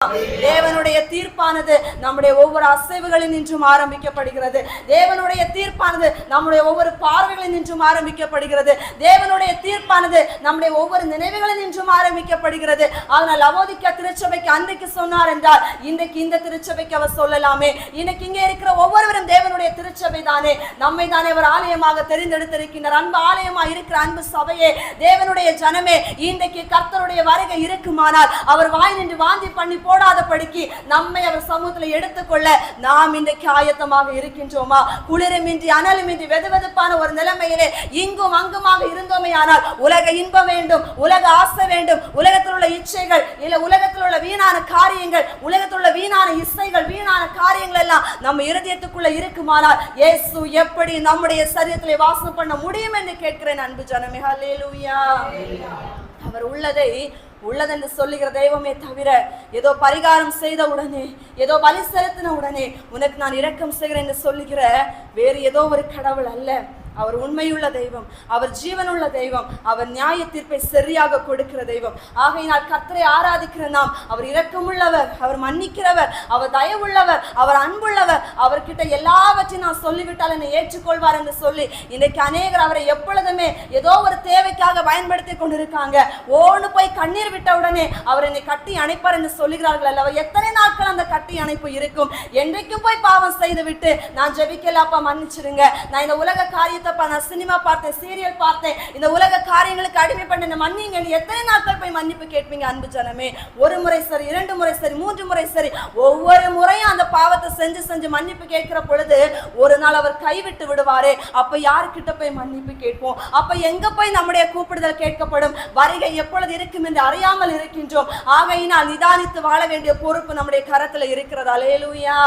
தேவனுடைய தீர்ப்பானது நம்முடைய ஒவ்வொரு அசைவுகளில் நின்றும் ஆரம்பிக்கப்படுகிறது. தேவனுடைய தீர்ப்பானது நம்முடைய ஒவ்வொரு பார்வைகளில் நின்றும் ஆரம்பிக்கப்படுகிறது. தேவனுடைய தீர்ப்பானது நம்முடைய ஒவ்வொரு நினைவுகளில் நின்றும் ஆரம்பிக்கப்படுகிறது. அதனால் லவோதிக்கா திருச்சபைக்கு அன்றைக்கு சொன்னார் என்றால் இன்றைக்கு இந்த திருச்சபைக்கு அவர் சொல்லலாமே. இன்னைக்கு இங்கே இருக்கிற ஒவ்வொருவரும் தேவனுடைய திருச்சபை தானே, நம்மை தானே அவர் ஆலயமாக தெரிந்தெடுத்திருக்கின்றார். அன்பு ஆலயமா இருக்கிற அன்பு சபையே, தேவனுடைய ஜனமே, இன்றைக்கு கர்த்தருடைய வருகை இருக்குமானால் அவர் வாய் நின்று வாந்தி பண்ணி போடாத படிக்கு நம்மை அவர் சமூகத்தில் எடுத்துக்கொள்ள நாம் இன்றைக்கு ஆயத்தமாக இருக்கின்றோமா? குளிருமின்றி அனலுமின்றி வெதுவெதுப்பான ஒரு நிலைமையிலே இங்கும் அங்குமாக இருந்தோமே ஆனால் உலக இன்பம் வேண்டும், உலக ஆசை வேண்டும், உலகத்தில் உள்ள இச்சைகள் இல்ல உலகத்தில் உள்ள வீணான காரியங்கள், உலகத்தில் உள்ள வீணான இசைகள், வீணான காரியங்கள் எல்லாம் நம்ம இருதயத்துக்குள்ள இருக்குமானால் இயேசு எப்படி நம்முடைய சரீரத்திலே வாசம் பண்ண முடியும் என்று கேட்கிறேன் அன்பு ஜனமே. ஹல்லேலூயா. அவர் உள்ளதென்று சொல்லுகிற தெய்வமே தவிர ஏதோ பரிகாரம் செய்த உடனே, ஏதோ பலி செலுத்தின உடனே உனக்கு நான் இரக்கம் செய்கிறேன் என்று சொல்லுகிற வேறு ஏதோ ஒரு கடவுள் அல்ல. அவர் உண்மையுள்ள தெய்வம், அவர் ஜீவனுள்ள தெய்வம், அவர் நியாய தீர்ப்பை சரியாக கொடுக்கிற தெய்வம். ஆகையினால் கர்த்தரை ஆராதிக்கிற நாம் அவர் இரக்கமுள்ளவர், அவர் மன்னிக்கிறவர், அவர் தயவுள்ளவர், அவர் அன்புள்ளவர், அவர்கிட்ட எல்லாவற்றையும் நான் சொல்லிவிட்டால் என்னை ஏற்றுக்கொள்வார் என்று சொல்லி இன்றைக்கு அநேகர் அவரை எப்பொழுதுமே ஏதோ ஒரு தேவைக்காக பயன்படுத்தி கொண்டிருக்காங்க. ஓன்னு போய் கண்ணீர் விட்ட உடனே அவர் என்னை கட்டி அணைப்பார் என்று சொல்லுகிறார்கள் அல்லவா? எத்தனை நாட்கள் அந்த கட்டி அணைப்பு இருக்கும்? என்றைக்கும் போய் பாவம் செய்து விட்டு நான் ஜெபிக்கலாப்பா மன்னிச்சிருங்க, நான் இந்த உலக காரியத்தை நான் சினிமா பார்த்தேன், சீரியல் பார்த்தேன், இந்த உலக காரியங்களுக்கு அடிமைப்பட்ட மன்னிங்க, எத்தனை நாட்கள் போய் மன்னிப்பு கேட்பீங்க அன்பு ஜனமே? ஒரு முறை சரி, 2 முறை சரி, 3 முறை சரி, ஒவ்வொரு முறையும் அந்த பாவத்தை செஞ்சு செஞ்சு மன்னிப்பு கேட்கிற பொழுது ஒரு நாள் அவர் கைவிட்டு விடுவாரே. அப்ப யாருக்கிட்ட போய் மன்னிப்பு கேட்போம்? அப்ப எங்க போய் நம்முடைய கூப்பிடுதல் கேட்கப்படும்? வருகை எப்பொழுது இருக்கும் என்று அறியாமல் இருக்கின்றோம். ஆகையினால் நிதானித்து வாழ வேண்டிய பொறுப்பு நம்முடைய கரத்துல இருக்கிறது. அல்லேலூயா.